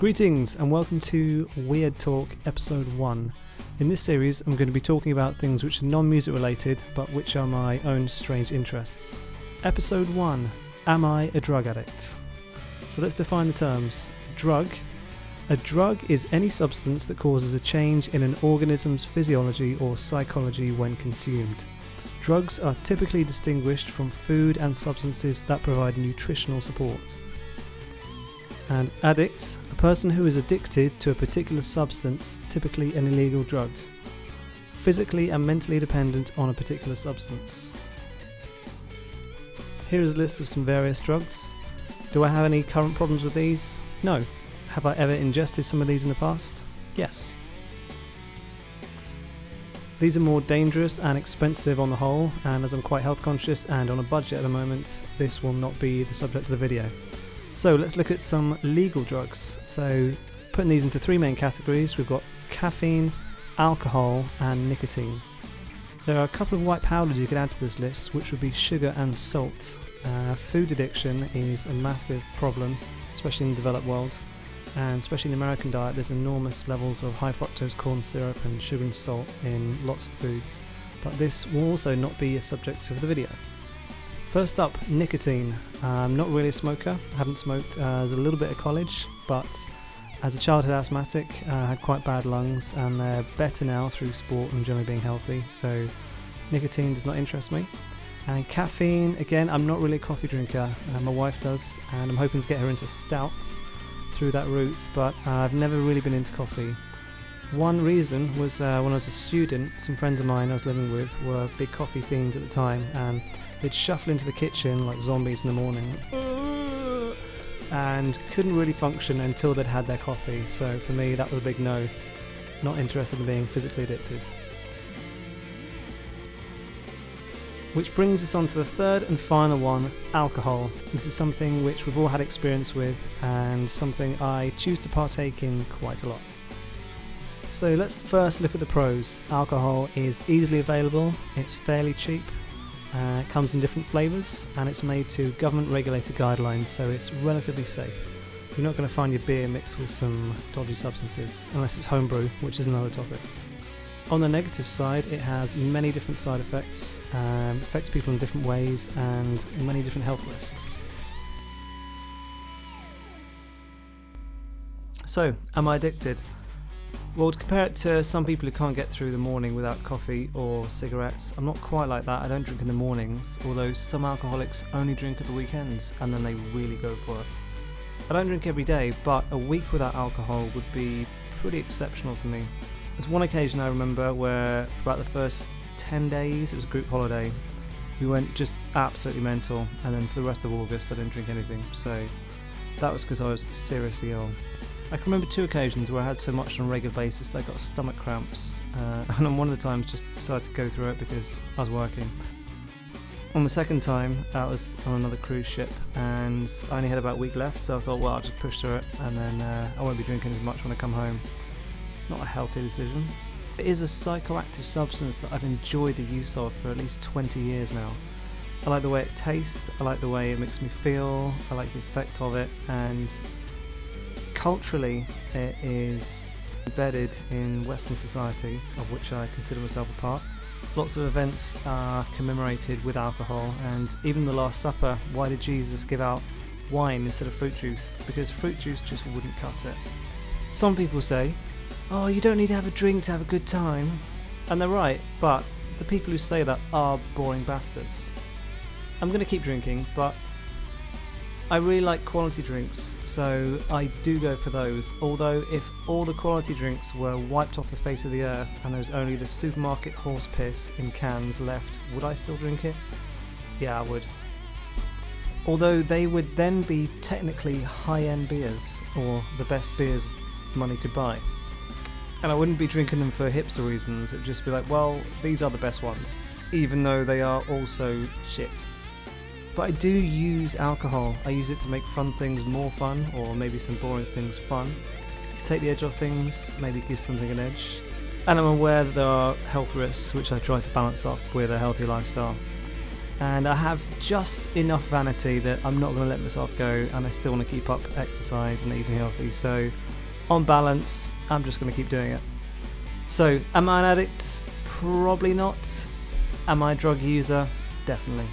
Greetings and welcome to Weird Talk Episode 1. In this series I'm going to be talking about things which are non-music related but which are my own strange interests. Episode 1. Am I a drug addict? So let's define the terms. Drug. A drug is any substance that causes a change in an organism's physiology or psychology when consumed. Drugs are typically distinguished from food and substances that provide nutritional support. And addict, a person who is addicted to a particular substance, typically an illegal drug. Physically and mentally dependent on a particular substance. Here is a list of some various drugs. Do I have any current problems with these? No. Have I ever ingested some of these in the past? Yes. These are more dangerous and expensive on the whole, and as I'm quite health conscious and on a budget at the moment, this will not be the subject of the video. So let's look at some legal drugs. So putting these into three main categories, we've got caffeine, alcohol and nicotine. There are a couple of white powders you could add to this list, which would be sugar and salt. Food addiction is a massive problem, especially in the developed world, and especially in the American diet there's enormous levels of high fructose corn syrup and sugar and salt in lots of foods, but this will also not be a subject of the video. First up, nicotine. I'm not really a smoker. I haven't smoked as a little bit at college, but as a childhood asthmatic, I had quite bad lungs, and they're better now through sport and generally being healthy, so nicotine does not interest me. And caffeine, again, I'm not really a coffee drinker. My wife does, and I'm hoping to get her into stouts through that route, but I've never really been into coffee. One reason was when I was a student, some friends of mine I was living with were big coffee fiends at the time, and they'd shuffle into the kitchen like zombies in the morning and couldn't really function until they'd had their coffee. So for me that was a big no. Not interested in being physically addicted. Which brings us on to the third and final one, alcohol. This is something which we've all had experience with and something I choose to partake in quite a lot. So let's first look at the pros. Alcohol is easily available, it's fairly cheap. It comes in different flavours and it's made to government regulated guidelines, so it's relatively safe. You're not going to find your beer mixed with some dodgy substances unless it's homebrew, which is another topic. On the negative side, it has many different side effects, affects people in different ways and many different health risks. So, am I addicted? Well, to compare it to some people who can't get through the morning without coffee or cigarettes, I'm not quite like that. I don't drink in the mornings, although some alcoholics only drink at the weekends and then they really go for it. I don't drink every day, but a week without alcohol would be pretty exceptional for me. There's one occasion I remember where for about the first 10 days, it was a group holiday, we went just absolutely mental, and then for the rest of August I didn't drink anything, so that was because I was seriously ill. I can remember two occasions where I had so much on a regular basis that I got stomach cramps, and on one of the times just decided to go through it because I was working. On the second time, that was on another cruise ship, and I only had about a week left, so I thought, well, I'll just push through it, and then I won't be drinking as much when I come home. It's not a healthy decision. It is a psychoactive substance that I've enjoyed the use of for at least 20 years now. I like the way it tastes, I like the way it makes me feel, I like the effect of it, and culturally, it is embedded in Western society, of which I consider myself a part. Lots of events are commemorated with alcohol, and even the Last Supper, why did Jesus give out wine instead of fruit juice? Because fruit juice just wouldn't cut it. Some people say, oh, you don't need to have a drink to have a good time. And they're right, but the people who say that are boring bastards. I'm going to keep drinking, but I really like quality drinks, so I do go for those. Although if all the quality drinks were wiped off the face of the earth and there was only the supermarket horse piss in cans left, would I still drink it? Yeah, I would. Although they would then be technically high-end beers, or the best beers money could buy. And I wouldn't be drinking them for hipster reasons, it'd just be like, well, these are the best ones, even though they are also shit. But I do use alcohol. I use it to make fun things more fun, or maybe some boring things fun. Take the edge off things, maybe give something an edge. And I'm aware that there are health risks, which I try to balance off with a healthy lifestyle. And I have just enough vanity that I'm not going to let myself go, and I still want to keep up exercise and eating healthy. So on balance, I'm just going to keep doing it. So, am I an addict? Probably not. Am I a drug user? Definitely.